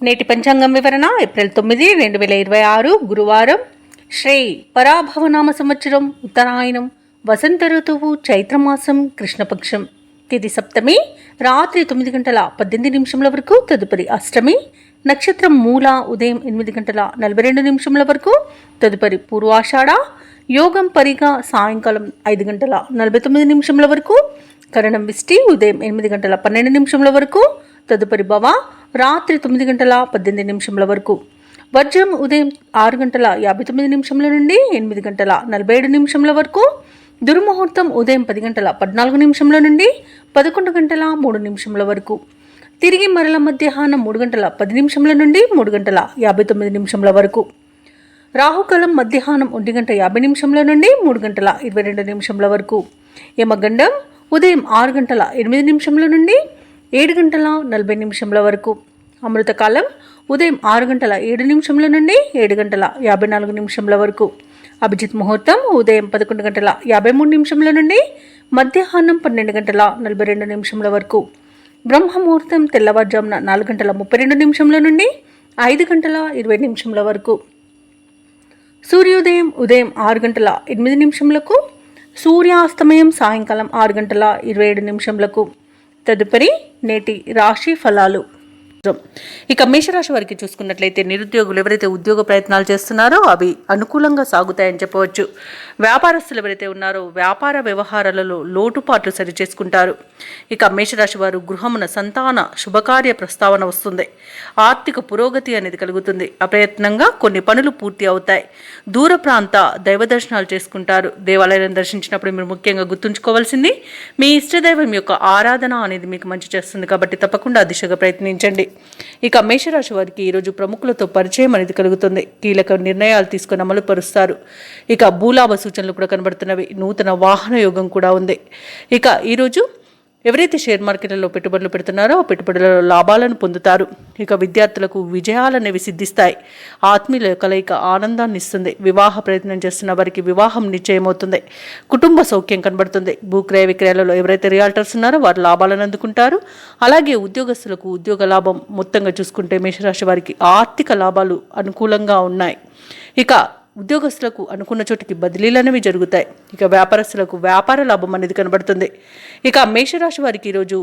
నేటి పంచాంగం వివరణ ఏప్రిల్ 9, 2026 గురువారం. శ్రీ పరాభవనామ సంవత్సరం, ఉత్తరాయణం, వసంత ఋతువు, చైత్రమాసం, కృష్ణపక్షం. తిథి సప్తమి, రాత్రి 9:18 వరకు. తదుపరి అష్టమి. నక్షత్రం మూల, ఉదయం 8:42 వరకు. తదుపరి పూర్వాషాఢ. యోగం పరిగా, సాయంకాలం 5:49 వరకు. కరణం విష్టి, ఉదయం 8:12 వరకు. తదుపరి భవ, రాత్రి 9:18 వరకు. వజ్రం ఉదయం 6:59 నుండి 8:47 వరకు. దుర్ముహూర్తం ఉదయం 10:14 నుండి 11:03 వరకు. తిరిగి మరల మధ్యాహ్నం 3:10 నుండి 3:59 వరకు. రాహుకాలం మధ్యాహ్నం 1:50 నుండి 3:22 వరకు. యమగండం ఉదయం 6:08 నుండి 7:40 వరకు. అమృతకాలం ఉదయం 6:07 నుండి 7:54 వరకు. అభిజిత్ ముహూర్తం ఉదయం 11:53 నుండి మధ్యాహ్నం 12:42 వరకు. బ్రహ్మ ముహూర్తం తెల్లవారుజామున 4:32 నుండి 5:20 వరకు. సూర్యోదయం ఉదయం 6:08 సూర్యాస్తమయం సాయంకాలం 6:27. తదుపరి నేటి రాశి ఫలాలు. ఇక మేషరాశి వారికి చూసుకున్నట్లయితే నిరుద్యోగులు ఎవరైతే ఉద్యోగ ప్రయత్నాలు చేస్తున్నారో అవి అనుకూలంగా సాగుతాయని చెప్పవచ్చు. వ్యాపారస్తులు ఎవరైతే ఉన్నారో వ్యాపార వ్యవహారాలలో లోటుపాట్లు సరిచేసుకుంటారు. ఇక మేషరాశి వారు గృహమున సంతాన శుభకార్య ప్రస్తావన వస్తుంది. ఆర్థిక పురోగతి అనేది కలుగుతుంది. అప్రయత్నంగా కొన్ని పనులు పూర్తి అవుతాయి. దూర ప్రాంత దైవ దర్శనాలు చేసుకుంటారు. దేవాలయాలను దర్శించినప్పుడు మీరు ముఖ్యంగా గుర్తుంచుకోవాల్సింది మీ ఇష్టదైవం యొక్క ఆరాధన అనేది మీకు మంచి చేస్తుంది. కాబట్టి తప్పకుండా ఆ దిశగా ప్రయత్నించండి. ఇక మేషరాశి వారికి ఈరోజు ప్రముఖులతో పరిచయం అనేది కలుగుతుంది. కీలక నిర్ణయాలు తీసుకుని అమలు పరుస్తారు. ఇక భూలాభ సూచనలు కూడా కనబడుతున్నవి. నూతన వాహన యోగం కూడా ఉంది. ఇక ఈరోజు ఎవరైతే షేర్ మార్కెట్లలో పెట్టుబడులు పెడుతున్నారో ఆ పెట్టుబడులలో లాభాలను పొందుతారు. ఇక విద్యార్థులకు విజయాలనేవి సిద్ధిస్తాయి. ఆత్మీయుల కలయిక ఆనందాన్ని ఇస్తుంది. వివాహ ప్రయత్నం చేస్తున్న వారికి వివాహం నిశ్చయమవుతుంది. కుటుంబ సౌఖ్యం కనబడుతుంది. భూక్రయ విక్రయాలలో ఎవరైతే రియాల్టర్స్ ఉన్నారో వారు లాభాలను అందుకుంటారు. అలాగే ఉద్యోగస్తులకు ఉద్యోగ లాభం. మొత్తంగా చూసుకుంటే మేషరాశి వారికి ఆర్థిక లాభాలు అనుకూలంగా ఉన్నాయి. ఇక ఉద్యోగస్తులకు అనుకున్న చోటికి బదిలీలు అనేవి జరుగుతాయి. ఇక వ్యాపారస్తులకు వ్యాపార లాభం అనేది కనబడుతుంది. ఇక మేషరాశి వారికి ఈరోజు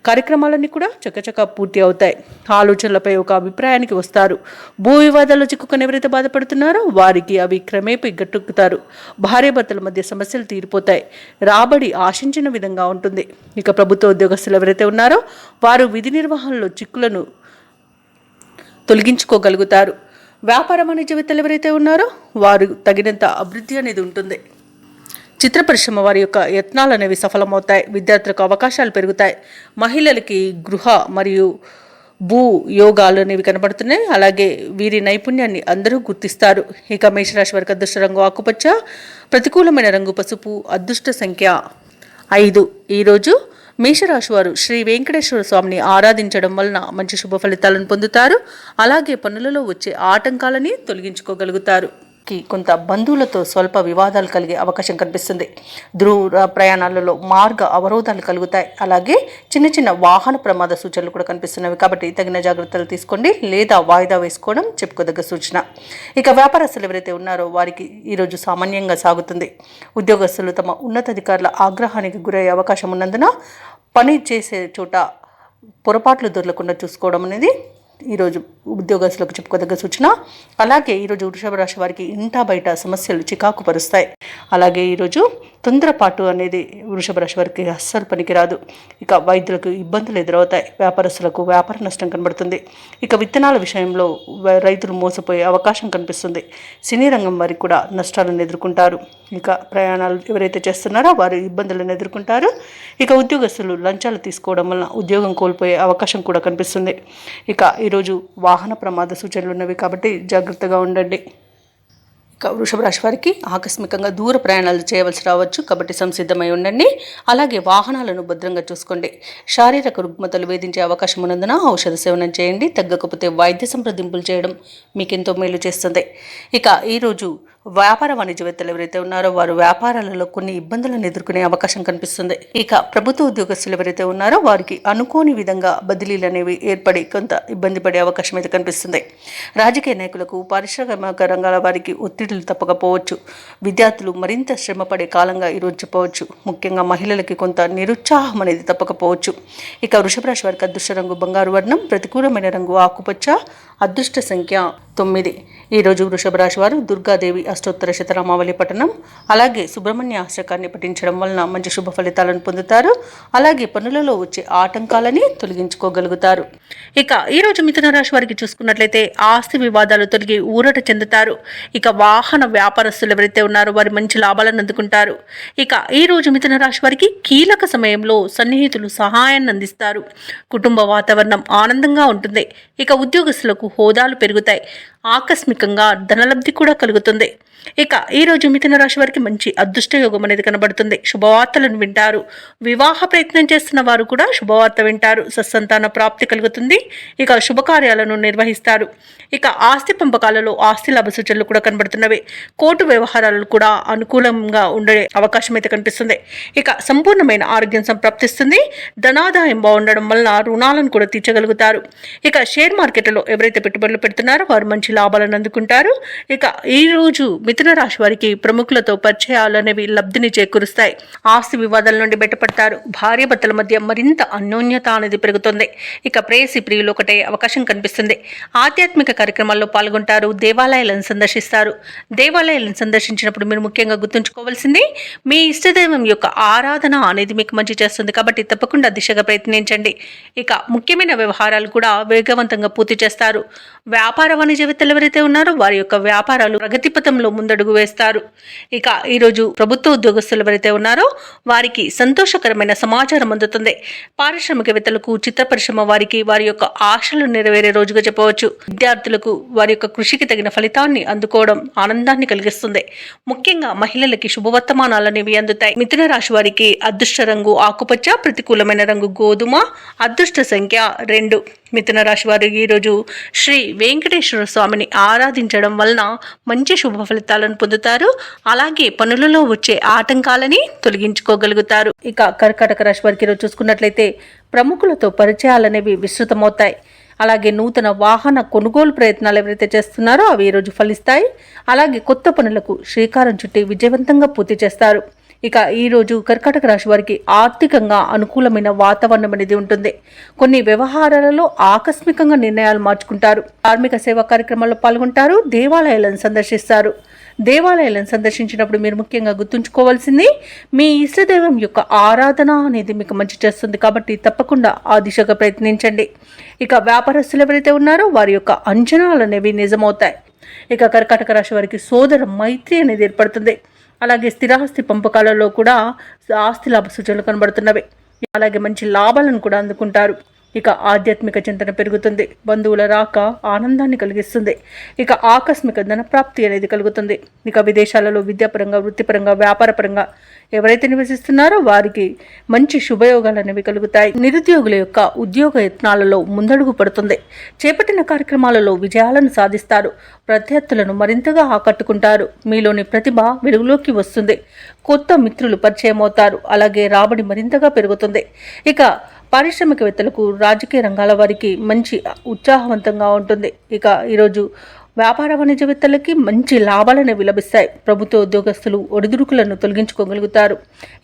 కార్యక్రమాలన్నీ కూడా చకచకా పూర్తి అవుతాయి. ఆలోచనలపై ఒక అభిప్రాయానికి వస్తారు. భూ వివాదాల్లో చిక్కుకొని ఎవరైతే బాధపడుతున్నారో వారికి అవి క్రమేపీ గట్టెక్కుతారు. భార్యాభర్తల మధ్య సమస్యలు తీరిపోతాయి. రాబడి ఆశించిన విధంగా ఉంటుంది. ఇక ప్రభుత్వ ఉద్యోగస్తులు ఎవరైతే ఉన్నారో వారు విధి నిర్వహణలో చిక్కులను తొలగించుకోగలుగుతారు. వ్యాపార వాణిజ్యవేత్తలు ఎవరైతే ఉన్నారో వారు తగినంత అభివృద్ధి అనేది ఉంటుంది. చిత్ర పరిశ్రమ వారి యొక్క యత్నాలు అనేవి సఫలమవుతాయి. విద్యార్థులకు అవకాశాలు పెరుగుతాయి. మహిళలకి గృహ మరియు భూ యోగాలు అనేవి కనబడుతున్నాయి. అలాగే వీరి నైపుణ్యాన్ని అందరూ గుర్తిస్తారు. ఇక మేషరాశి వారికి అదృష్ట రంగు ఆకుపచ్చ, ప్రతికూలమైన రంగు పసుపు, అదృష్ట సంఖ్య 5. ఈరోజు మేషరాశి వారు శ్రీ వెంకటేశ్వర స్వామిని ఆరాధించడం వలన మంచి శుభ ఫలితాలను పొందుతారు. అలాగే పనులలో వచ్చే ఆటంకాలని తొలగించుకోగలుగుతారు. కొంత బంధువులతో స్వల్ప వివాదాలు కలిగే అవకాశం కనిపిస్తుంది. దూర ప్రయాణాలలో మార్గ అవరోధాలు కలుగుతాయి. అలాగే చిన్న చిన్న వాహన ప్రమాద సూచనలు కూడా కనిపిస్తున్నవి. కాబట్టి తగిన జాగ్రత్తలు తీసుకోండి లేదా వాయిదా వేసుకోవడం చెప్పుకోదగ్గ సూచన. ఇక వ్యాపారస్తులు ఎవరైతే ఉన్నారో వారికి ఈరోజు సామాన్యంగా సాగుతుంది. ఉద్యోగస్తులు తమ ఉన్నతాధికారుల ఆగ్రహానికి గురయ్యే అవకాశం ఉన్నందున పని చేసే చోట పొరపాట్లు దొరకకుండా చూసుకోవడం అనేది ఈరోజు ఉద్యోగస్తులకు చెప్పుకోదగ్గ సూచన. అలాగే ఈరోజు వృషభ రాశి వారికి ఇంటా బయట సమస్యలు చికాకు పరుస్తాయి. అలాగే ఈరోజు తొందరపాటు అనేది వృషభ రాశి వారికి అస్సలు పనికిరాదు. ఇక వైద్యులకు ఇబ్బందులు ఎదురవుతాయి. వ్యాపారస్తులకు వ్యాపార నష్టం కనబడుతుంది. ఇక విత్తనాల విషయంలో రైతులు మోసపోయే అవకాశం కనిపిస్తుంది. సినీ రంగం వారికి కూడా నష్టాలను ఎదుర్కొంటారు. ఇక ప్రయాణాలు ఎవరైతే చేస్తున్నారో వారు ఇబ్బందులను ఎదుర్కొంటారు. ఇక ఉద్యోగస్తులు లంచాలు తీసుకోవడం వలన ఉద్యోగం కోల్పోయే అవకాశం కూడా కనిపిస్తుంది. ఇక ఈరోజు వాహన ప్రమాద సూచనలు ఉన్నవి కాబట్టి జాగ్రత్తగా ఉండండి. ఇక వృషభ రాశి వారికి ఆకస్మికంగా దూర ప్రయాణాలు చేయవలసి రావచ్చు. కాబట్టి సంసిద్ధమై ఉండండి. అలాగే వాహనాలను భద్రంగా చూసుకోండి. శారీరక రుగ్మతలు వేధించే అవకాశం ఉన్నందున ఔషధ సేవనం చేయండి. తగ్గకపోతే వైద్య సంప్రదింపులు చేయడం మీకెంతో మేలు చేస్తుంది. ఇక ఈరోజు వ్యాపార వాణిజ్యవేత్తలు ఎవరైతే ఉన్నారో వారు వ్యాపారాలలో కొన్ని ఇబ్బందులను ఎదుర్కొనే అవకాశం కనిపిస్తుంది. ఇక ప్రభుత్వ ఉద్యోగస్తులు ఎవరైతే ఉన్నారో వారికి అనుకోని విధంగా బదిలీలు అనేవి ఏర్పడి కొంత ఇబ్బంది పడే అవకాశం అయితే కనిపిస్తుంది. రాజకీయ నాయకులకు, పారిశ్రామిక రంగాల వారికి ఒత్తిడులు తప్పకపోవచ్చు. విద్యార్థులు మరింత శ్రమ పడే కాలంగా ఈరోజు చెప్పవచ్చు. ముఖ్యంగా మహిళలకి కొంత నిరుత్సాహం అనేది తప్పకపోవచ్చు. ఇక వృషభ రాశి వారికి అదృష్ట రంగు బంగారు వర్ణం, ప్రతికూలమైన రంగు ఆకుపచ్చ, అదృష్ట సంఖ్య 9. ఈరోజు వృషభ రాశి వారు దుర్గాదేవి అష్టోత్తర శతనామావళి పఠనం అలాగే సుబ్రహ్మణ్య అష్టకాన్ని పఠించడం వలన మంచి శుభ ఫలితాలను పొందుతారు. అలాగే పనులలో వచ్చే ఆటంకాలని తొలగించుకోగలుగుతారు. ఇక ఈరోజు మిథున రాశి వారికి చూసుకున్నట్లయితే ఆస్తి వివాదాలు తొలగి ఊరట చెందుతారు. ఇక వాహన వ్యాపారస్తులు ఎవరైతే ఉన్నారో వారి మంచి లాభాలను అందుకుంటారు. ఇక ఈరోజు మిథున రాశి వారికి కీలక సమయంలో సన్నిహితులు సహాయాన్ని అందిస్తారు. కుటుంబ వాతావరణం ఆనందంగా ఉంటుంది. ఇక ఉద్యోగస్తులకు హోదాలు పెరుగుతాయి. ఆకస్మికంగా ధనలబ్ధి కూడా కలుగుతుంది. ఇక ఈరోజు మిథున రాశి వారికి మంచి అదృష్ట యోగం అనేది కనబడుతుంది. శుభవార్తలను వింటారు. వివాహ ప్రయత్నం చేస్తున్న వారు కూడా శుభవార్త వింటారు. సత్సంతాన ప్రాప్తి కలుగుతుంది. ఇక శుభకార్యాలను నిర్వహిస్తారు. ఇక ఆస్తి పంపకాలలో ఆస్తి లాభ సూచనలు కూడా కనబడుతున్నవి. కోర్టు వ్యవహారాలు కూడా అనుకూలంగా ఉండే అవకాశం అయితే కనిపిస్తుంది. ఇక సంపూర్ణమైన ఆరోగ్యం సంప్రాప్తిస్తుంది. ధనాదాయం బాగుండడం వలన రుణాలను కూడా తీర్చగలుగుతారు. ఇక షేర్ మార్కెట్లో ఎవరైతే పెట్టుబడులు పెడుతున్నారో వారు మంచి లాభాలను అందుకుంటారు. ఇక ఈ రోజు మిథున రాశి వారికి ప్రముఖులతో పరిచయాలు అనేవి లబ్ధిని చేకూరుస్తాయి. ఆస్తి వివాదాల నుండి బయటపడతారు. భార్యాభర్తల మధ్య మరింత అన్యోన్యత అనేది పెరుగుతుంది. ఇక ప్రేయసి ప్రియులు ఒకటే అవకాశం కనిపిస్తుంది. ఆధ్యాత్మిక కార్యక్రమాల్లో పాల్గొంటారు. దేవాలయాలను సందర్శిస్తారు. దేవాలయాలను సందర్శించినప్పుడు మీరు ముఖ్యంగా గుర్తుంచుకోవాల్సింది మీ ఇష్టదైవం యొక్క ఆరాధన అనేది మీకు మంచి చేస్తుంది. కాబట్టి తప్పకుండా దిశగా ప్రయత్నించండి. ఇక ముఖ్యమైన వ్యవహారాలు కూడా వేగవంతంగా పూర్తి చేస్తారు. వ్యాపార వాణిజ్యవేత్తలు ఎవరైతే ఉన్నారో వారి యొక్క వ్యాపారాలు ప్రగతి పథంలో ముందడుగు వేస్తారు. ఇక ఈరోజు ప్రభుత్వ ఉద్యోగస్తులు ఎవరైతే ఉన్నారో వారికి సంతోషకరమైన సమాచారం అందుతుంది. పారిశ్రామికవేత్తలకు, చిత్ర పరిశ్రమ వారికి వారి యొక్క ఆశలు నెరవేరే రోజుగా చెప్పవచ్చు. విద్యార్థులకు వారి యొక్క కృషికి తగిన ఫలితాన్ని అందుకోవడం ఆనందాన్ని కలిగిస్తుంది. ముఖ్యంగా మహిళలకి శుభవర్తమానాలనేవి అందుతాయి. మిథున రాశి వారికి అదృష్ట రంగు ఆకుపచ్చ, ప్రతికూలమైన రంగు గోధుమ, అదృష్ట సంఖ్య 2. మిథున రాశి వారు ఈరోజు శ్రీ వెంకటేశ్వర స్వామిని ఆరాధించడం వలన మంచి శుభ ఫలితాలను పొందుతారు. అలాగే పనులలో వచ్చే ఆటంకాలని తొలగించుకోగలుగుతారు. ఇక కర్కాటక రాశి వారికి ఈరోజు చూసుకున్నట్లయితే ప్రముఖులతో పరిచయాలనేవి విస్తృతమవుతాయి. అలాగే నూతన వాహన కొనుగోలు ప్రయత్నాలు ఎవరైతే చేస్తున్నారో అవి ఈరోజు ఫలిస్తాయి. అలాగే కొత్త పనులకు శ్రీకారం చుట్టి విజయవంతంగా పూర్తి చేస్తారు. ఇక ఈరోజు కర్కాటక రాశి వారికి ఆర్థికంగా అనుకూలమైన వాతావరణం అనేది ఉంటుంది. కొన్ని వ్యవహారాలలో ఆకస్మికంగా నిర్ణయాలు మార్చుకుంటారు. కార్మిక సేవా కార్యక్రమాల్లో పాల్గొంటారు. దేవాలయాలను సందర్శిస్తారు. దేవాలయాలను సందర్శించినప్పుడు మీరు ముఖ్యంగా గుర్తుంచుకోవాల్సింది మీ ఇష్టదైవం యొక్క ఆరాధన అనేది మీకు మంచి చేస్తుంది. కాబట్టి తప్పకుండా ఆ దిశగా ప్రయత్నించండి. ఇక వ్యాపారస్తులు ఎవరైతే ఉన్నారో వారి యొక్క అంచనాలు అనేవి నిజమవుతాయి. ఇక కర్కాటక రాశి వారికి సోదర మైత్రి అనేది ఏర్పడుతుంది. అలాగే స్థిరాస్తి పంపకాలలో కూడా ఆస్తి లాభ సూచనలు కనబడుతున్నవి. అలాగే మంచి లాభాలను కూడా అందుకుంటారు. ఇక ఆధ్యాత్మిక చింతన పెరుగుతుంది. బంధువుల రాక ఆనందాన్ని కలిగిస్తుంది. ఇక ఆకస్మిక ధనప్రాప్తి అనేది కలుగుతుంది. ఇక విదేశాలలో విద్యాపరంగా, వృత్తిపరంగా, వ్యాపారపరంగా ఎవరైతే నివసిస్తున్నారో వారికి మంచి శుభయోగాలు అనేవి కలుగుతాయి. నిరుద్యోగుల యొక్క ఉద్యోగ యత్నాలలో ముందడుగు పడుతుంది. చేపట్టిన కార్యక్రమాలలో విజయాలను సాధిస్తారు. ప్రత్యర్థులను మరింతగా ఆకట్టుకుంటారు. మీలోని ప్రతిభ వెలుగులోకి వస్తుంది. కొత్త మిత్రులు పరిచయం అవుతారు. అలాగే రాబడి మరింతగా పెరుగుతుంది. ఇక పారిశ్రామికవేత్తలకు, రాజకీయ రంగాల వారికి మంచి ఉత్సాహవంతంగా ఉంటుంది. ఇక ఈరోజు వ్యాపార వాణిజ్యవేత్తలకి మంచి లాభాలనేవి లభిస్తాయి. ప్రభుత్వ ఉద్యోగస్తులు ఒడిదుడుకులను తొలగించుకోగలుగుతారు.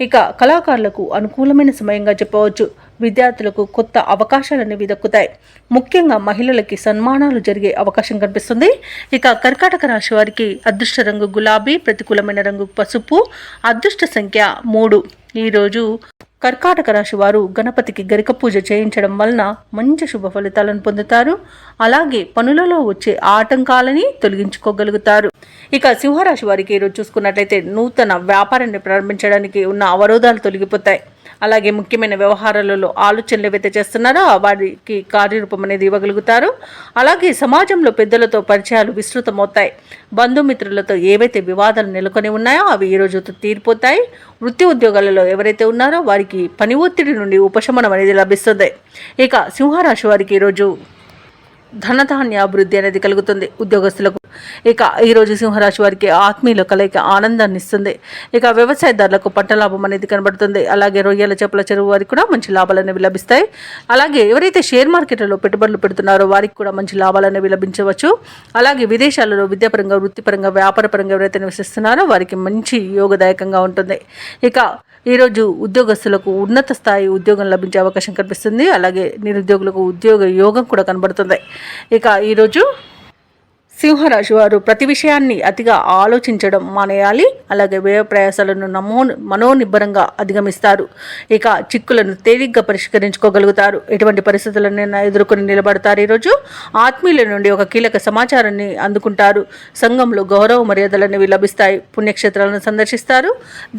ఇక కళాకారులకు అనుకూలమైన సమయంగా చెప్పవచ్చు. విద్యార్థులకు కొత్త అవకాశాలనేవి దక్కుతాయి. ముఖ్యంగా మహిళలకి సన్మానాలు జరిగే అవకాశం కనిపిస్తుంది. ఇక కర్కాటక రాశి వారికి అదృష్ట రంగు గులాబీ, ప్రతికూలమైన రంగు పసుపు, అదృష్ట సంఖ్య 3. ఈరోజు కర్కాటక రాశి వారు గణపతికి గరిక పూజ చేయించడం వలన మంచి శుభ ఫలితాలను పొందుతారు. అలాగే పనులలో వచ్చే ఆటంకాలని తొలగించుకోగలుగుతారు. ఇక సింహరాశి వారికి ఈరోజు చూసుకున్నట్లయితే నూతన వ్యాపారాన్ని ప్రారంభించడానికి ఉన్న అవరోధాలు తొలగిపోతాయి. అలాగే ముఖ్యమైన వ్యవహారాలలో ఆలోచనలు ఏవైతే చేస్తున్నారో వారికి కార్యరూపం అనేది ఇవ్వగలుగుతారు. అలాగే సమాజంలో పెద్దలతో పరిచయాలు విస్తృతమవుతాయి. బంధుమిత్రులతో ఏవైతే వివాదాలు నెలకొని ఉన్నాయో అవి ఈ రోజుతో తీరిపోతాయి. వృత్తి ఉద్యోగాలలో ఎవరైతే ఉన్నారో వారికి పని ఒత్తిడి నుండి ఉపశమనం అనేది లభిస్తుంది. ఇక సింహరాశి వారికి ఈరోజు ధనధాన్య అభివృద్ధి అనేది కలుగుతుంది. ఉద్యోగస్తులకు ఇక ఈరోజు సింహరాశి వారికి ఆత్మీయుల కలయిక ఆనందాన్ని ఇస్తుంది. ఇక వ్యవసాయదారులకు పంట లాభం అనేది కనబడుతుంది. అలాగే రొయ్యల చేపల చెరువు వారికి కూడా మంచి లాభాలు అనేవి లభిస్తాయి. అలాగే ఎవరైతే షేర్ మార్కెట్లలో పెట్టుబడులు పెడుతున్నారో వారికి కూడా మంచి లాభాలు అనేవి లభించవచ్చు. అలాగే విదేశాలలో విద్యాపరంగా, వృత్తిపరంగా, వ్యాపారపరంగా ఎవరైతే నివసిస్తున్నారో వారికి మంచి యోగదాయకంగా ఉంటుంది. ఇక ఈరోజు ఉద్యోగస్తులకు ఉన్నత స్థాయి ఉద్యోగం లభించే అవకాశం కనిపిస్తుంది. అలాగే నిరుద్యోగులకు ఉద్యోగ యోగం కూడా కనబడుతుంది. ఇక ఈరోజు సింహరాశి వారు ప్రతి విషయాన్ని అతిగా ఆలోచించడం మానేయాలి. అలాగే వ్యయ ప్రయాసాలను మనోనిబ్బరంగా అధిగమిస్తారు. ఇక చిక్కులను తేలిగ్గా పరిష్కరించుకోగలుగుతారు. ఎటువంటి పరిస్థితులను ఎదుర్కొని నిలబడతారు. ఈరోజు ఆత్మీయుల నుండి ఒక కీలక సమాచారాన్ని అందుకుంటారు. సంఘంలో గౌరవ మర్యాదలు అనేవి లభిస్తాయి. పుణ్యక్షేత్రాలను సందర్శిస్తారు.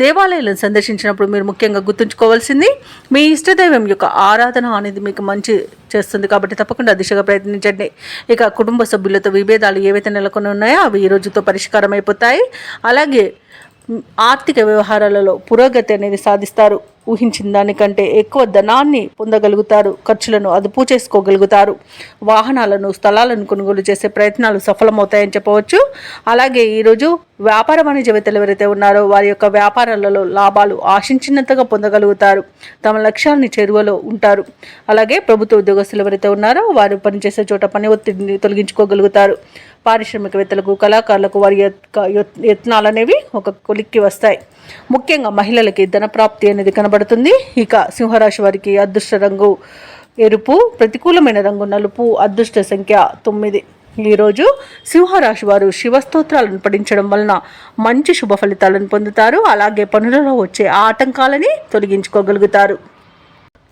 దేవాలయాలను సందర్శించినప్పుడు మీరు ముఖ్యంగా గుర్తుంచుకోవాల్సింది మీ ఇష్టదైవం యొక్క ఆరాధన అనేది మీకు మంచి చేస్తుంది. కాబట్టి తప్పకుండా దిశగా ప్రయత్నించండి. ఇక కుటుంబ సభ్యులతో విభేదాలు ఏవైతే నెలకొని ఉన్నాయో అవి ఈ రోజుతో పరిష్కారం అయిపోతాయి. అలాగే ఆర్థిక వ్యవహారాలలో పురోగతి అనేది సాధిస్తారు. ఊహించిన దానికంటే ఎక్కువ ధనాన్ని పొందగలుగుతారు. ఖర్చులను అదుపు చేసుకోగలుగుతారు. వాహనాలను, స్థలాలను కొనుగోలు చేసే ప్రయత్నాలు సఫలమవుతాయని చెప్పవచ్చు. అలాగే ఈరోజు వ్యాపార వాణిజ్యవేత్తలు ఎవరైతే ఉన్నారో వారి యొక్క వ్యాపారాలలో లాభాలు ఆశించినంతగా పొందగలుగుతారు. తమ లక్ష్యాన్ని చేరువలో ఉంటారు. అలాగే ప్రభుత్వ ఉద్యోగస్తులు ఎవరైతే ఉన్నారో వారు పనిచేసే చోట పని ఒత్తిడిని తొలగించుకోగలుగుతారు. పారిశ్రామికవేత్తలకు, కళాకారులకు వారి యత్నాలు అనేవి ఒక కొలిక్కి వస్తాయి. ముఖ్యంగా మహిళలకి ధనప్రాప్తి అనేది కనబడుతుంది. ఇక సింహరాశి వారికి అదృష్ట రంగు ఎరుపు, ప్రతికూలమైన రంగు నలుపు, అదృష్ట సంఖ్య 9. ఈరోజు సింహరాశి వారు శివస్తోత్రాలను పఠించడం వలన మంచి శుభ ఫలితాలను పొందుతారు. అలాగే పనులలో వచ్చే ఆటంకాలని తొలగించుకోగలుగుతారు.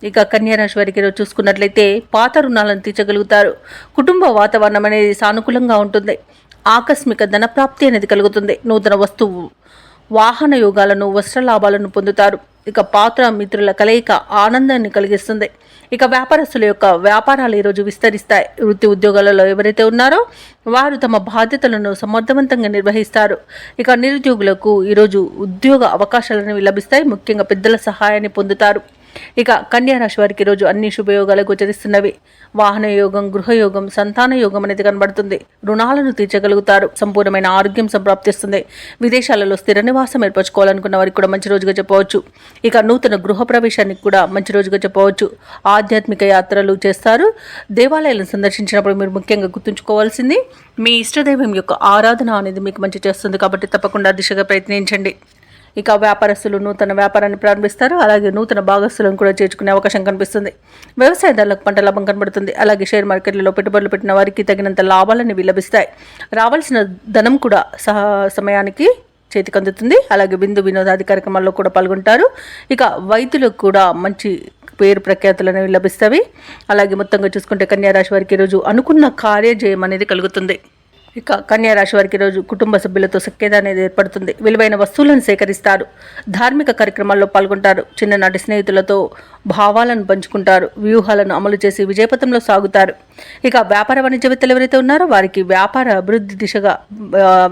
ఇక కన్యారాశి వారికి ఈరోజు చూసుకున్నట్లయితే పాత రుణాలను తీర్చగలుగుతారు. కుటుంబ వాతావరణం అనేది సానుకూలంగా ఉంటుంది. ఆకస్మిక ధనప్రాప్తి అనేది కలుగుతుంది. నూతన వస్తువు, వాహన యోగాలను, వస్త్ర లాభాలను పొందుతారు. ఇక పాత్ర మిత్రుల కలయిక ఆనందాన్ని కలిగిస్తుంది. ఇక వ్యాపారస్తుల యొక్క వ్యాపారాలు ఈరోజు విస్తరిస్తాయి. వృత్తి ఉద్యోగాలలో ఎవరైతే ఉన్నారో వారు తమ బాధ్యతలను సమర్థవంతంగా నిర్వహిస్తారు. ఇక నిరుద్యోగులకు ఈరోజు ఉద్యోగ అవకాశాలను లభిస్తాయి. ముఖ్యంగా పెద్దల సహాయాన్ని పొందుతారు. ఇక కన్యా రాశి వారికి ఈరోజు అన్ని శుభయోగాలు గోచరిస్తున్నవి. వాహన యోగం, గృహయోగం, సంతాన యోగం అనేది కనబడుతుంది. రుణాలను తీర్చగలుగుతారు. సంపూర్ణమైన ఆరోగ్యం సంప్రాప్తిస్తుంది. విదేశాలలో స్థిర నివాసం ఏర్పరచుకోవాలనుకున్న వారికి కూడా మంచి రోజుగా చెప్పవచ్చు. ఇక నూతన గృహ ప్రవేశానికి కూడా మంచి రోజుగా చెప్పవచ్చు. ఆధ్యాత్మిక యాత్రలు చేస్తారు. దేవాలయాలను సందర్శించినప్పుడు మీరు ముఖ్యంగా గుర్తుంచుకోవాల్సింది మీ ఇష్టదైవం యొక్క ఆరాధన అనేది మీకు మంచి చేస్తుంది. కాబట్టి తప్పకుండా దిశగా ప్రయత్నించండి. ఇక వ్యాపారస్తులు నూతన వ్యాపారాన్ని ప్రారంభిస్తారు. అలాగే నూతన భాగస్తులను కూడా చేర్చుకునే అవకాశం కనిపిస్తుంది. వ్యవసాయదారులకు పంట లాభం కనబడుతుంది. అలాగే షేర్ మార్కెట్లలో పెట్టుబడులు పెట్టిన వారికి తగినంత లాభాలను లభిస్తాయి. రావాల్సిన ధనం కూడా సమయానికి చేతికి అందుతుంది. అలాగే వినోదాది కార్యక్రమాల్లో కూడా పాల్గొంటారు. ఇక వైద్యులకు కూడా మంచి పేరు ప్రఖ్యాతులు అనేవి లభిస్తాయి. అలాగే మొత్తంగా చూసుకుంటే కన్యారాశి వారికి ఈరోజు అనుకున్న కార్యజయం అనేది కలుగుతుంది. ఇక కన్యారాశి వారికి రోజు కుటుంబ సభ్యులతో సఖ్యత అనేది ఏర్పడుతుంది. విలువైన వస్తువులను సేకరిస్తారు. ధార్మిక కార్యక్రమాల్లో పాల్గొంటారు. చిన్ననాటి స్నేహితులతో భావాలను పంచుకుంటారు. వ్యూహాలను అమలు చేసి విజయపథంలో సాగుతారు. ఇక వ్యాపార వాణిజ్యవేత్తలు ఎవరైతే ఉన్నారో వారికి వ్యాపార అభివృద్ధి దిశగా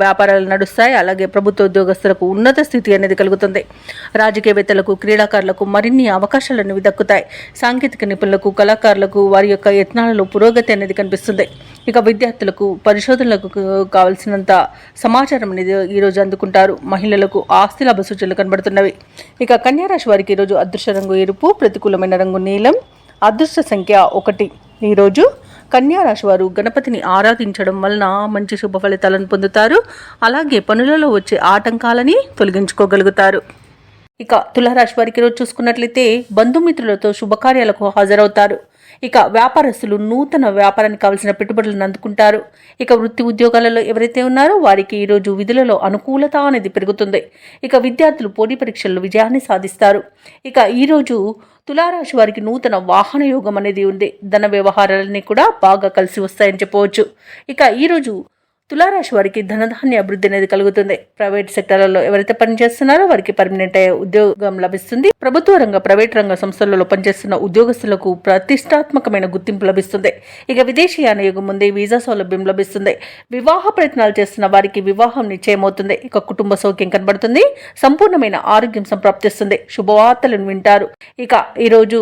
వ్యాపారాలు నడుస్తాయి. అలాగే ప్రభుత్వ ఉద్యోగస్తులకు ఉన్నత స్థితి అనేది కలుగుతుంది. రాజకీయవేత్తలకు, క్రీడాకారులకు మరిన్ని అవకాశాలను దక్కుతాయి. సాంకేతిక నిపుణులకు, కళాకారులకు వారి యొక్క యత్నాలలో పురోగతి అనేది కనిపిస్తుంది. ఇక విద్యార్థులకు, పరిశోధనలకు కావలసినంత సమాచారం అనేది ఈరోజు అందుకుంటారు. మహిళలకు ఆస్తి లాభ సూచనలు కనబడుతున్నవి. ఇక కన్యారాశి వారికి ఈరోజు అదృష్ట రంగు ఎరుపు, ప్రతికూలమైన రంగు నీలం, అదృష్ట సంఖ్య 1. ఈరోజు కన్యారాశి వారు గణపతిని ఆరాధించడం వలన మంచి శుభ ఫలితాలను పొందుతారు. అలాగే పనులలో వచ్చే ఆటంకాలని తొలగించుకోగలుగుతారు. ఇక తులారాశి వారికి ఈరోజు చూసుకున్నట్లయితే బంధుమిత్రులతో శుభకార్యాలకు హాజరవుతారు. ఇక వ్యాపారస్తులు నూతన వ్యాపారానికి కావలసిన పెట్టుబడులను అందుకుంటారు. ఇక వృత్తి ఉద్యోగాలలో ఎవరైతే ఉన్నారో వారికి ఈరోజు విధులలో అనుకూలత అనేది పెరుగుతుంది. ఇక విద్యార్థులు పోటీ పరీక్షల్లో విజయాన్ని సాధిస్తారు. ఇక ఈరోజు తులారాశి వారికి నూతన వాహన యోగం అనేది ఉంది. ధన వ్యవహారాలన్నీ కూడా బాగా కలిసి వస్తాయని చెప్పవచ్చు. ఇక ఈరోజు తులారాశి వారికి ధనధాన్య అభివృద్ధి అనేది కలుగుతుంది. ప్రైవేట్ సెక్టర్లలో ఎవరైతే పనిచేస్తున్నారో వారికి పర్మనెంట్ ఉద్యోగం లభిస్తుంది. ప్రభుత్వ రంగ, ప్రైవేట్ రంగ సంస్థలలో పనిచేస్తున్న ఉద్యోగస్తులకు ప్రతిష్టాత్మకమైన గుర్తింపు లభిస్తుంది. ఇక విదేశీయాన యోగం ఉంది. వీసా సౌలభ్యం లభిస్తుంది. వివాహ ప్రయత్నాలు చేస్తున్న వారికి వివాహం నిశ్చయమవుతుంది. ఇక కుటుంబ సౌఖ్యం కనబడుతుంది. సంపూర్ణమైన ఆరోగ్యం సంప్రాప్తిస్తుంది. శుభవార్తలను వింటారు. ఇక ఈరోజు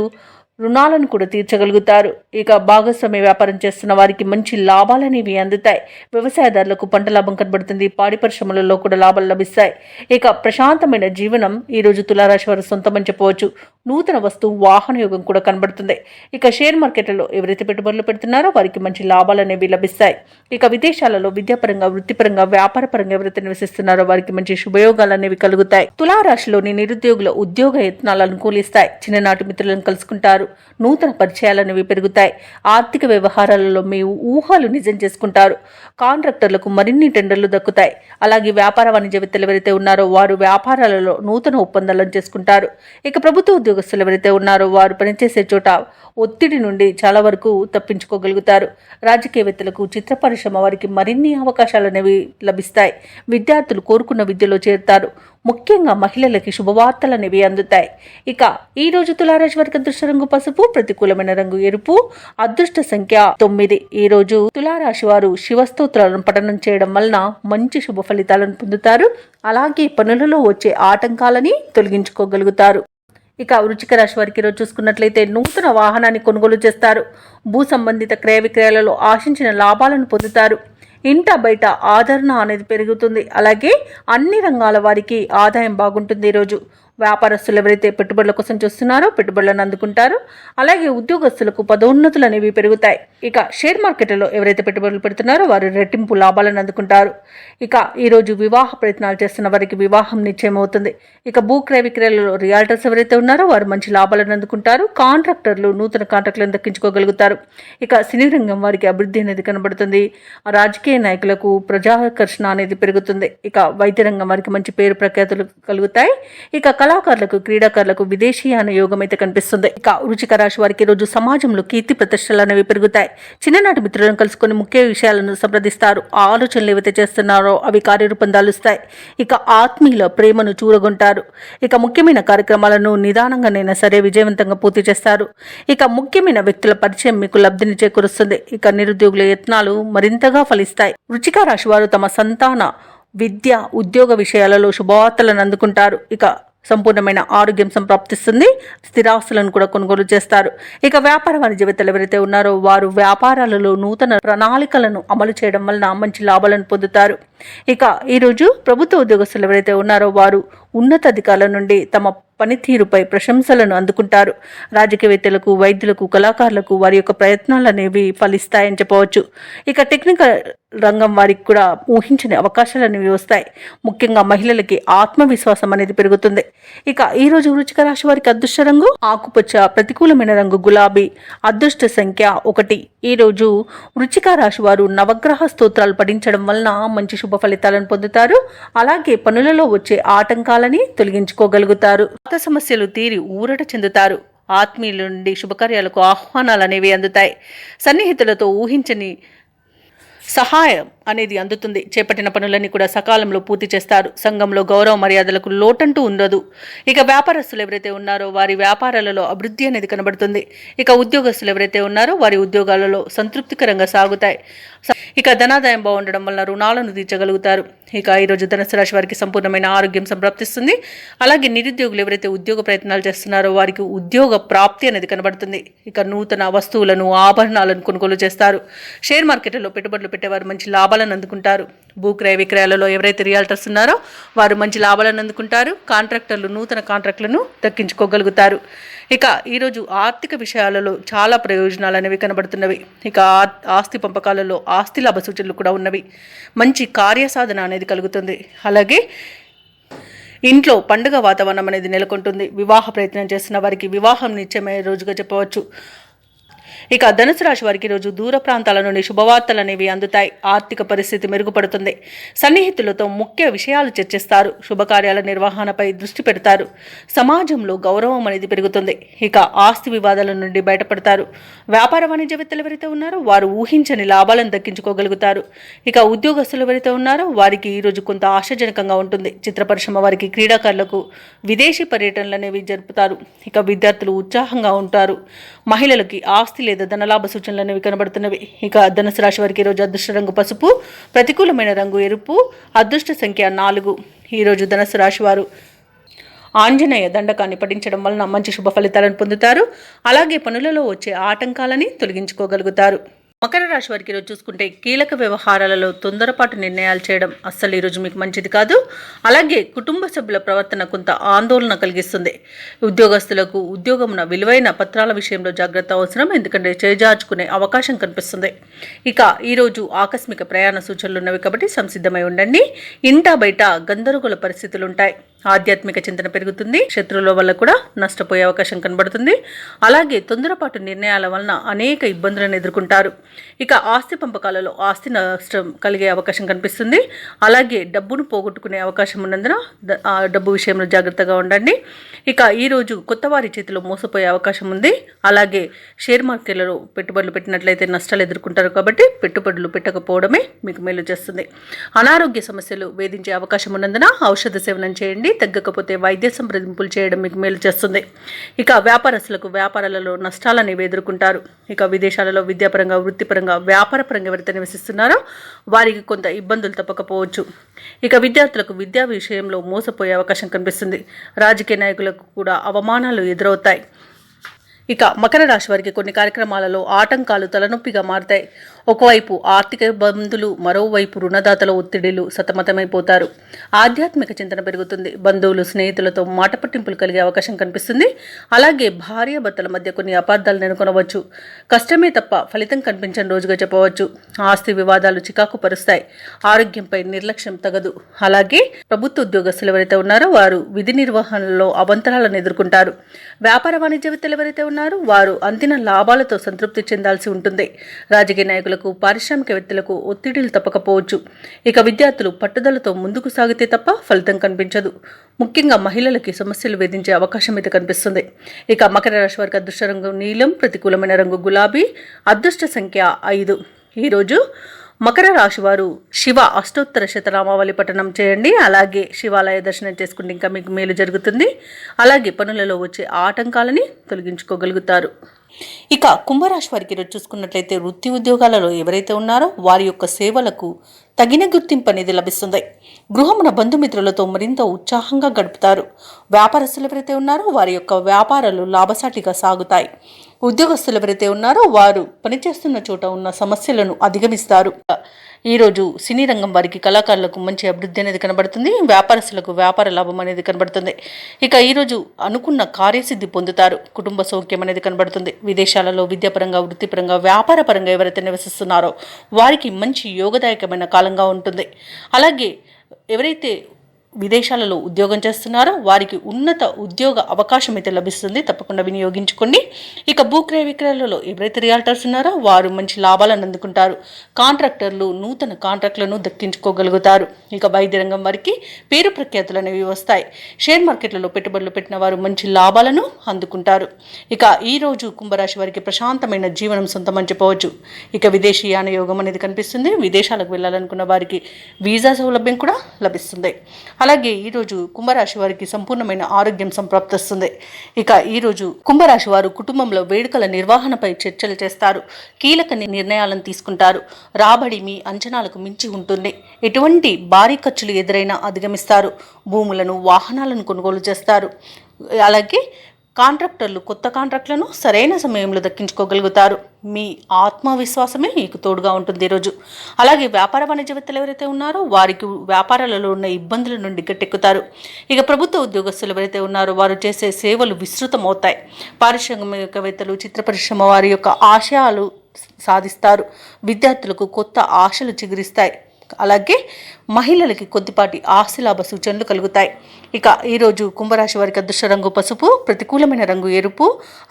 రుణాలను కూడా తీర్చగలుగుతారు. ఇక భాగస్వామ్య వ్యాపారం చేస్తున్న వారికి మంచి లాభాలనేవి అందుతాయి. వ్యవసాయదారులకు పంట లాభం కనబడుతుంది. పాడి పరిశ్రమలలో కూడా లాభాలు లభిస్తాయి. ఇక ప్రశాంతమైన జీవనం ఈ రోజు తులారాశి వారు సొంతమని చెప్పవచ్చు. నూతన వస్తువు వాహన యోగం కూడా కనబడుతుంది. ఇక షేర్ మార్కెట్లలో ఎవరైతే పెట్టుబడులు పెడుతున్నారో వారికి మంచి లాభాలు అనేవి లభిస్తాయి. ఇక విదేశాలలో విద్యాపరంగా, వృత్తిపరంగా, వ్యాపారపరంగా ఎవరైతే నివసిస్తున్నారో వారికి మంచి శుభయోగాలు అనేవి కలుగుతాయి. తులారాశిలోని నిరుద్యోగుల ఉద్యోగ యత్నాలు అనుకూలిస్తాయి. చిన్ననాటి మిత్రులను కలుసుకుంటారు. నూతన పరిచయాలు అనేవి పెరుగుతాయి. ఆర్థిక వ్యవహారాలలో మీ ఊహలు నిజం చేసుకుంటారు. కాంట్రాక్టర్లకు మరిన్ని టెండర్లు దక్కుతాయి. అలాగే వ్యాపార వాణిజ్యవేత్తలు ఎవరైతే ఉన్నారో వారు వ్యాపారాలలో నూతన ఒప్పందాలను చేసుకుంటారు. ఇక ప్రభుత్వ ఉద్యోగస్తులు ఎవరైతే ఉన్నారో వారు పనిచేసే చోట ఒత్తిడి నుండి చాలా వరకు తప్పించుకోగలుగుతారు. రాజకీయవేత్తలకు, చిత్ర పరిశ్రమ వారికి మరిన్ని అవకాశాలు అనేవి లభిస్తాయి. విద్యార్థులు కోరుకున్న విద్యలో చేరుతారు. ముఖ్యంగా మహిళలకి శుభవార్తలు అనేవి అందుతాయి. ఇక ఈ రోజు తులారాశి వారికి అదృష్ట రంగు పసుపు, ప్రతికూలమైన రంగు ఎరుపు, అదృష్ట సంఖ్య 9. ఈ రోజు తులారాశి వారు శివస్తోత్రాలను పఠనం చేయడం వలన మంచి శుభ ఫలితాలను పొందుతారు. అలాగే పనులలో వచ్చే ఆటంకాలని తొలగించుకోగలుగుతారు. ఇక వృశ్చిక రాశి వారికి ఈరోజు చూసుకున్నట్లయితే నూతన వాహనాన్ని కొనుగోలు చేస్తారు. భూ సంబంధిత క్రయ విక్రయాలలో ఆశించిన లాభాలను పొందుతారు. ఇంట బయట ఆదరణ అనేది పెరుగుతుంది. అలాగే అన్ని రంగాల వారికి ఆదాయం బాగుంటుంది. ఈరోజు వ్యాపారస్తులు ఎవరైతే పెట్టుబడుల కోసం చూస్తున్నారో పెట్టుబడులను అందుకుంటారు. అలాగే ఉద్యోగస్తులకు పదోన్నతులు అనేవి పెరుగుతాయి. ఇక షేర్ మార్కెట్లో ఎవరైతే పెట్టుబడులు పెడుతున్నారో వారు రెట్టింపు లాభాలను అందుకుంటారు. ఇక ఈరోజు వివాహ ప్రయత్నాలు చేస్తున్న వారికి వివాహం నిశ్చయం అవుతుంది. ఇక భూ క్రయ విక్రయాలలో రియాల్టర్స్ ఎవరైతే ఉన్నారో వారు మంచి లాభాలను అందుకుంటారు. కాంట్రాక్టర్లు నూతన కాంట్రాక్టులను దక్కించుకోగలుగుతారు. ఇక సినీ రంగం వారికి అభివృద్ధి అనేది కనబడుతుంది. రాజకీయ నాయకులకు ప్రజాకర్షణ అనేది పెరుగుతుంది. ఇక వైద్య రంగం వారికి మంచి పేరు ప్రఖ్యాతులు కలుగుతాయి. ఇక కళాకారులకు, క్రీడాకారులకు విదేశీయాన యోగం అయితే కనిపిస్తుంది. ఇక వృశ్చిక రాశి వారికి రోజు సమాజంలో కీర్తి ప్రతిష్టలు అనేవి పెరుగుతాయి. చిన్ననాటి మిత్రులను కలుసుకొని ముఖ్య విషయాలను సంప్రదిస్తారు. ఆలోచనలు ఏవైతే చేస్తున్నారో అవి కార్యరూపం దాలుస్తాయి. ఇక ఆత్మీయుల ప్రేమను చూరగొంటారు. ఇక ముఖ్యమైన కార్యక్రమాలను నిదానంగానైనా సరే విజయవంతంగా పూర్తి చేస్తారు. ఇక ముఖ్యమైన వ్యక్తుల పరిచయం మీకు లబ్ధిని చేకూరుస్తుంది. ఇక నిరుద్యోగుల యత్నాలు మరింతగా ఫలిస్తాయి. వృశ్చిక రాశి వారు తమ సంతాన, విద్య, ఉద్యోగ విషయాలలో శుభవార్తలను అందుకుంటారు. ఇక సంపూర్ణమైన ఆరోగ్యం సంప్రాప్తిస్తుంది. స్థిరాస్తులను కూడా కొనుగోలు చేస్తారు. ఇక వ్యాపార వాణిజ్యవేత్తలు ఎవరైతే ఉన్నారో వారు వ్యాపారాలలో నూతన ప్రణాళికలను అమలు చేయడం వలన మంచి లాభాలను పొందుతారు. ఇక ఈరోజు ప్రభుత్వ ఉద్యోగస్తులు ఎవరైతే ఉన్నారో వారు ఉన్నతాధికారుల నుండి తమ పనితీరుపై ప్రశంసలను అందుకుంటారు. రాజకీయవేత్తలకు, వైద్యులకు, కళాకారులకు వారి యొక్క ప్రయత్నాలు అనేవి ఫలిస్తాయని చెప్పవచ్చు. ఇక టెక్నికల్ రంగం వారికి కూడా ఊహించని అవకాశాలు అనేవి వస్తాయి. ముఖ్యంగా మహిళలకి ఆత్మవిశ్వాసం అనేది పెరుగుతుంది. ఇక ఈ రోజు వృశ్చిక రాశి వారికి అదృష్ట రంగు ఆకుపచ్చ, ప్రతికూలమైన రంగు గులాబీ, అదృష్ట సంఖ్య 1. ఈ రోజు వృశ్చిక రాశి వారు నవగ్రహ స్తోత్రాలు పఠించడం వలన మంచి శుభ ఫలితాలను పొందుతారు. అలాగే పనులలో వచ్చే ఆటంకాలని తొలగించుకోగలుగుతారు. కొత్త సమస్యలు తీరి ఊరట చెందుతారు. ఆత్మీయుల నుండి శుభకార్యాలకు ఆహ్వానాలు అనేవి అందుతాయి. సన్నిహితులతో ఊహించని సహాయం అనేది అందుతుంది. చేపట్టిన పనులన్నీ కూడా సకాలంలో పూర్తి చేస్తారు. సంఘంలో గౌరవ మర్యాదలకు లోటంటూ ఉండదు. ఇక వ్యాపారస్తులు ఎవరైతే ఉన్నారో వారి వ్యాపారాలలో అభివృద్ధి అనేది కనబడుతుంది. ఇక ఉద్యోగస్తులు ఎవరైతే ఉన్నారో వారి ఉద్యోగాలలో సంతృప్తికరంగా సాగుతాయి. ఇక ధనాదాయం బాగుండడం వల్ల రుణాలను తీర్చగలుగుతారు. ఇక ఈరోజు ధనుసు రాశి వారికి సంపూర్ణమైన ఆరోగ్యం సంప్రాప్తిస్తుంది. అలాగే నిరుద్యోగులు ఎవరైతే ఉద్యోగ ప్రయత్నాలు చేస్తున్నారో వారికి ఉద్యోగ ప్రాప్తి అనేది కనబడుతుంది. ఇక నూతన వస్తువులను, ఆభరణాలను కొనుగోలు చేస్తారు. షేర్ మార్కెట్లో పెట్టుబడులు పెట్టేవారు మంచి లాభాలను అందుకుంటారు. భూక్రయ విక్రయాలలో ఎవరైతే రియాల్టర్స్ ఉన్నారో వారు మంచి లాభాలను అందుకుంటారు. కాంట్రాక్టర్లు నూతన కాంట్రాక్టులను దక్కించుకోగలుగుతారు. ఇక ఈరోజు ఆర్థిక విషయాలలో చాలా ప్రయోజనాలు అనేవి కనబడుతున్నవి. ఇక ఆస్తి పంపకాలలో ఆస్తి లాభ సూచనలు కూడా ఉన్నవి. మంచి కార్యసాధన అనేది కలుగుతుంది. అలాగే ఇంట్లో పండుగ వాతావరణం అనేది నెలకొంటుంది. వివాహ ప్రయత్నం చేస్తున్న వారికి వివాహం నిశ్చయమయ్యే రోజుగా చెప్పవచ్చు. ఇక ధనుసు రాశి వారికి రోజు దూర ప్రాంతాల నుండి శుభవార్తలు అనేవి అందుతాయి. ఆర్థిక పరిస్థితి మెరుగుపడుతుంది. సన్నిహితులతో ముఖ్య విషయాలు చర్చిస్తారు. శుభకార్యాల నిర్వహణపై దృష్టి పెడతారు. సమాజంలో గౌరవం అనేది పెరుగుతుంది. ఇక ఆస్తి వివాదాల నుండి బయటపడతారు. వ్యాపార వాణిజ్యవేత్తలు ఎవరైతే ఉన్నారో వారు ఊహించని లాభాలను దక్కించుకోగలుగుతారు. ఇక ఉద్యోగస్తులు ఎవరైతే ఉన్నారో వారికి ఈరోజు కొంత ఆశాజనకంగా ఉంటుంది. చిత్ర పరిశ్రమ వారికి, క్రీడాకారులకు విదేశీ పర్యటనలు అనేవి జరుపుతారు. ఇక విద్యార్థులు ఉత్సాహంగా ఉంటారు. మహిళలకి ఆస్తి లేదా ధనలాభ సూచనలు అనేవి కనబడుతున్నవి. ఇక ధనుసు రాశి వారికి ఈరోజు అదృష్ట రంగు పసుపు, ప్రతికూలమైన రంగు ఎరుపు, అదృష్ట సంఖ్య 4. ఈరోజు ధనుసు రాశి వారు ఆంజనేయ దండకాన్ని పఠించడం వలన మంచి శుభ ఫలితాలను పొందుతారు. అలాగే పనులలో వచ్చే ఆటంకాలని తొలగించుకోగలుగుతారు. మకర రాశి వారికి ఈరోజు చూసుకుంటే కీలక వ్యవహారాలలో తొందరపాటు నిర్ణయాలు చేయడం అస్సలు ఈరోజు మీకు మంచిది కాదు. అలాగే కుటుంబ సభ్యుల ప్రవర్తన కొంత ఆందోళన కలిగిస్తుంది. ఉద్యోగస్తులకు ఉద్యోగమున విలువైన పత్రాల విషయంలో జాగ్రత్త అవసరం, ఎందుకంటే చేజార్చుకునే అవకాశం కనిపిస్తుంది. ఇక ఈరోజు ఆకస్మిక ప్రయాణ సూచనలు ఉన్నవి కాబట్టి సంసిద్ధమై ఉండండి. ఇంటా బయట గందరగోళ పరిస్థితులు ఉంటాయి. ఆధ్యాత్మిక చింతన పెరుగుతుంది. శత్రువుల వల్ల కూడా నష్టపోయే అవకాశం కనబడుతుంది. అలాగే తొందరపాటు నిర్ణయాల వలన అనేక ఇబ్బందులను ఎదుర్కొంటారు. ఇక ఆస్తి పంపకాలలో ఆస్తి నష్టం కలిగే అవకాశం కనిపిస్తుంది. అలాగే డబ్బును పోగొట్టుకునే అవకాశం ఉన్నందున ఆ డబ్బు విషయంలో జాగ్రత్తగా ఉండండి. ఇక ఈరోజు కొత్త వారి చేతిలో మోసపోయే అవకాశం ఉంది. అలాగే షేర్ మార్కెట్లలో పెట్టుబడులు పెట్టినట్లయితే నష్టాలు ఎదుర్కొంటారు కాబట్టి పెట్టుబడులు పెట్టకపోవడమే మీకు మేలు చేస్తుంది. అనారోగ్య సమస్యలు వేధించే అవకాశం ఉన్నందున ఔషధ సేవనం చేయండి. తగ్గకపోతే వైద్య సంప్రదింపులు చేయడం మీకు మేలు చేస్తుంది. ఇక వ్యాపారస్తులకు వ్యాపారాలలో నష్టాలని ఎదుర్కొంటారు. ఇక విదేశాలలో విద్యాపరంగా, వృత్తిపరంగా, వ్యాపారపరంగా ఎవరైతే నివసిస్తున్నారో వారికి కొంత ఇబ్బందులు తప్పకపోవచ్చు. ఇక విద్యార్థులకు విద్యా విషయంలో మోసపోయే అవకాశం కనిపిస్తుంది. రాజకీయ నాయకులకు కూడా అవమానాలు ఎదురవుతాయి. ఇక మకర రాశి వారికి కొన్ని కార్యక్రమాలలో ఆటంకాలు తలనొప్పిగా మారుతాయి. ఒకవైపు ఆర్థిక ఇబ్బందులు, మరోవైపు రుణదాతల ఒత్తిడిలు సతమతమైపోతారు. ఆధ్యాత్మిక చింతన పెరుగుతుంది. బంధువులు, స్నేహితులతో మాట పట్టింపులు కలిగే అవకాశం కనిపిస్తుంది. అలాగే భార్యాభర్తల మధ్య కొన్ని అపార్థాలు నెలకొనవచ్చు. కష్టమే తప్ప ఫలితం కనిపించని రోజుగా చెప్పవచ్చు. ఆస్తి వివాదాలు చికాకు పరుస్తాయి. ఆరోగ్యంపై నిర్లక్ష్యం తగదు. అలాగే ప్రభుత్వ ఉద్యోగస్తులు ఎవరైతే ఉన్నారో వారు విధి నిర్వహణలో అవంతరాలను ఎదుర్కొంటారు. వ్యాపార వాణిజ్యవేత్తలు ఎవరైతే ఉన్నారో వారు అందిన లాభాలతో సంతృప్తి చెందాల్సి ఉంటుంది. రాజకీయ నాయకులకు, పారిశ్రామికవేత్తలకు ఒత్తిడిలు తప్పకపోవచ్చు. ఇక విద్యార్థులు పట్టుదలతో ముందుకు సాగితే తప్ప ఫలితం కనిపించదు. ముఖ్యంగా మహిళలకి సమస్యలు వేధించే అవకాశం అయితే కనిపిస్తుంది. ఇక మకర రాశి వారికి అదృష్ట రంగు నీలం, ప్రతికూలమైన రంగు గులాబీ, అదృష్ట సంఖ్య 5. ఈరోజు మకర రాశి వారు శివ అష్టోత్తర శతనామావళి పఠనం చేయండి. అలాగే శివాలయ దర్శనం చేసుకుంటే ఇంకా మీకు మేలు జరుగుతుంది. అలాగే పనులలో వచ్చే ఆటంకాలని తొలగించుకోగలుగుతారు. ఇక కుంభరాశి వారికి ఈరోజు చూసుకున్నట్లయితే వృత్తి ఉద్యోగాలలో ఎవరైతే ఉన్నారో వారి యొక్క సేవలకు తగిన గుర్తింపు అనేది లభిస్తుంది. గృహమున బంధుమిత్రులతో మరింత ఉత్సాహంగా గడుపుతారు. వ్యాపారస్తులు ఎవరైతే ఉన్నారో వారి యొక్క వ్యాపారాలు లాభసాటిగా సాగుతాయి. ఉద్యోగస్తులు ఎవరైతే ఉన్నారో వారు పనిచేస్తున్న చోట ఉన్న సమస్యలను అధిగమిస్తారు. ఈరోజు సినీ రంగం వారికి, కళాకారులకు మంచి అభివృద్ధి అనేది కనబడుతుంది. వ్యాపారస్తులకు వ్యాపార లాభం అనేది కనబడుతుంది. ఇక ఈరోజు అనుకున్న కార్యసిద్ధి పొందుతారు. కుటుంబ సౌఖ్యం అనేది కనబడుతుంది. విదేశాలలో విద్యాపరంగా, వృత్తిపరంగా, వ్యాపారపరంగా ఎవరైతే నివసిస్తున్నారో వారికి మంచి యోగదాయకమైన కాలంగా ఉంటుంది. అలాగే ఎవరైతే విదేశాలలో ఉద్యోగం చేస్తున్నారో వారికి ఉన్నత ఉద్యోగ అవకాశం అయితే లభిస్తుంది. తప్పకుండా వినియోగించుకోండి. ఇక భూక్రయ విక్రయాలలో ఎవరైతే రియాల్టర్స్ ఉన్నారో వారు మంచి లాభాలను అందుకుంటారు. కాంట్రాక్టర్లు నూతన కాంట్రాక్టులను దక్కించుకోగలుగుతారు. ఇక వైద్య రంగం వారికి పేరు ప్రఖ్యాతులు అనేవి వస్తాయి. షేర్ మార్కెట్లలో పెట్టుబడులు పెట్టిన వారు మంచి లాభాలను అందుకుంటారు. ఇక ఈరోజు కుంభరాశి వారికి ప్రశాంతమైన జీవనం సొంతమని చెప్పవచ్చు. ఇక విదేశీయాన యోగం అనేది కనిపిస్తుంది. విదేశాలకు వెళ్ళాలనుకున్న వారికి వీసా సౌలభ్యం కూడా లభిస్తుంది. అలాగే ఈరోజు కుంభరాశి వారికి సంపూర్ణమైన ఆరోగ్యం సంప్రాప్తిస్తుంది. ఇక ఈరోజు కుంభరాశి వారు కుటుంబంలో వేడుకల నిర్వహణపై చర్చలు చేస్తారు. కీలక నిర్ణయాలను తీసుకుంటారు. రాబడి మీ అంచనాలకు మించి ఉంటుంది. ఎటువంటి భారీ ఖర్చులు ఎదురైనా అధిగమిస్తారు. భూములను, వాహనాలను కొనుగోలు చేస్తారు. అలాగే కాంట్రాక్టర్లు కొత్త కాంట్రాక్టులను సరైన సమయంలో దక్కించుకోగలుగుతారు. మీ ఆత్మవిశ్వాసమే మీకు తోడుగా ఉంటుంది ఈరోజు. అలాగే వ్యాపార వాణిజ్యవేత్తలు ఎవరైతే ఉన్నారో వారికి వ్యాపారాలలో ఉన్న ఇబ్బందుల నుండి గట్టెక్కుతారు. ఇక ప్రభుత్వ ఉద్యోగస్తులు ఎవరైతే ఉన్నారో వారు చేసే సేవలు విస్తృతమవుతాయి. పారిశ్రామికవేత్తలు, చిత్ర పరిశ్రమ వారి యొక్క ఆశయాలు సాధిస్తారు. విద్యార్థులకు కొత్త ఆశలు చిగురిస్తాయి. అలాగే మహిళలకి కొద్దిపాటి ఆస్తిలాభ సూచనలు కలుగుతాయి. ఇక ఈరోజు కుంభరాశి వారికి అదృష్ట రంగు పసుపు, ప్రతికూలమైన రంగు ఎరుపు,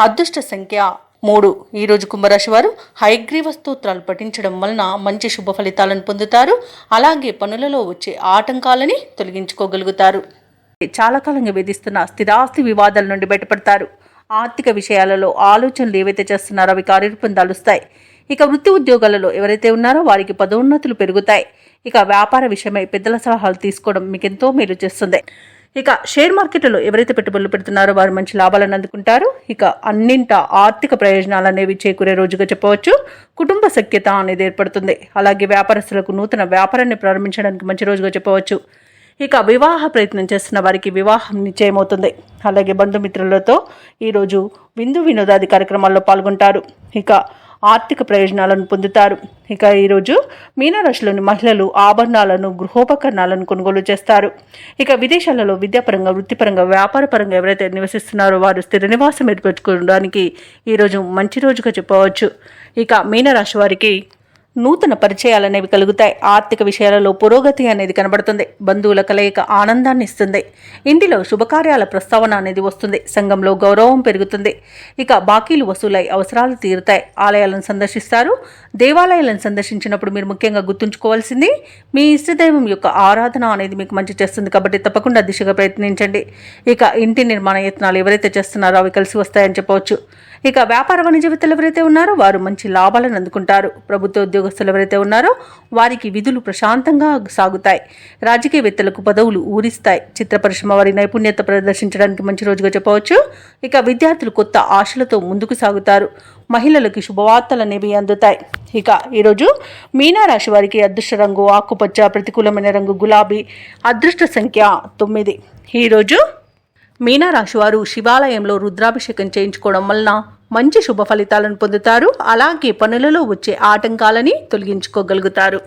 అదృష్ట సంఖ్య 3. ఈరోజు కుంభరాశి వారు హయగ్రీవ స్తోత్రాలు పఠించడం వలన మంచి శుభ ఫలితాలను పొందుతారు. అలాగే పనులలో వచ్చే ఆటంకాలని తొలగించుకోగలుగుతారు. చాలా కాలంగా వేధిస్తున్న స్థిరాస్తి వివాదాల నుండి బయటపడతారు. ఆర్థిక విషయాలలో ఆలోచనలు ఏవైతే చేస్తున్నారో అవి కార్యరూపం దాలుస్తాయి. ఇక వృత్తి ఉద్యోగాలలో ఎవరైతే ఉన్నారో వారికి పదోన్నతులు పెరుగుతాయి. ఇక వ్యాపార విషయమై పెద్దల సలహాలు తీసుకోవడం మీకు ఎంతో మేలు చేస్తుంది. ఇక షేర్ మార్కెట్లో ఎవరైతే పెట్టుబడులు పెడుతున్నారో వారు మంచి లాభాలను అందుకుంటారు. ఇక అన్నింట ఆర్థిక ప్రయోజనాలు అనేవి చేకూరే రోజుగా చెప్పవచ్చు. కుటుంబ సఖ్యత అనేది ఏర్పడుతుంది. అలాగే వ్యాపారస్తులకు నూతన వ్యాపారాన్ని ప్రారంభించడానికి మంచి రోజుగా చెప్పవచ్చు. ఇక వివాహ ప్రయత్నం చేస్తున్న వారికి వివాహం నిశ్చయమవుతుంది. అలాగే బంధుమిత్రులతో ఈరోజు విందు వినోదాది కార్యక్రమాల్లో పాల్గొంటారు. ఇక ఆర్థిక ప్రయోజనాలను పొందుతారు. ఇక ఈరోజు మీనరాశిలోని మహిళలు ఆభరణాలను, గృహోపకరణాలను కొనుగోలు చేస్తారు. ఇక విదేశాలలో విద్యాపరంగా, వృత్తిపరంగా, వ్యాపారపరంగా ఎవరైతే నివసిస్తున్నారో వారు స్థిర నివాసం ఏర్పరచుకోవడానికి ఈరోజు మంచి రోజుగా చెప్పవచ్చు. ఇక మీనరాశి వారికి నూతన పరిచయాలు అనేవి కలుగుతాయి. ఆర్థిక విషయాలలో పురోగతి అనేది కనబడుతుంది. బంధువుల కలయిక ఆనందాన్ని ఇస్తుంది. ఇంటిలో శుభకార్యాల ప్రస్తావన అనేది వస్తుంది. సంఘంలో గౌరవం పెరుగుతుంది. ఇక బాకీలు వసూలై అవసరాలు తీరుతాయి. ఆలయాలను సందర్శిస్తారు. దేవాలయాలను సందర్శించినప్పుడు మీరు ముఖ్యంగా గుర్తుంచుకోవాల్సింది మీ ఇష్టదైవం యొక్క ఆరాధన అనేది మీకు మంచి చేస్తుంది. కాబట్టి తప్పకుండా దిశగా ప్రయత్నించండి. ఇక ఇంటి నిర్మాణ యత్నాలు ఎవరైతే చేస్తున్నారో అవి కలిసి వస్తాయని చెప్పవచ్చు. ఇక వ్యాపార వాణిజ్యవేత్తలు ఎవరైతే ఉన్నారో వారు మంచి లాభాలను అందుకుంటారు. ప్రభుత్వ ఉద్యోగస్తులు ఎవరైతే ఉన్నారో వారికి విధులు ప్రశాంతంగా సాగుతాయి. రాజకీయవేత్తలకు పదవులు ఊరిస్తాయి. చిత్ర పరిశ్రమ వారి నైపుణ్యత ప్రదర్శించడానికి మంచి రోజుగా చెప్పవచ్చు. ఇక విద్యార్థులు కొత్త ఆశలతో ముందుకు సాగుతారు. మహిళలకు శుభవార్తలు అనేవి అందుతాయి. ఇక ఈరోజు మీనరాశి వారికి అదృష్ట రంగు ఆకుపచ్చ, ప్రతికూలమైన రంగు గులాబీ, అదృష్ట సంఖ్య 9. ఈరోజు మీనరాశి వారు శివాలయంలో రుద్రాభిషేకం చేయించుకోవడం వలన మంచి శుభ ఫలితాలను పొందుతారు. అలాగే పనులలో వచ్చే ఆటంకాలని తొలగించుకోగలుగుతారు.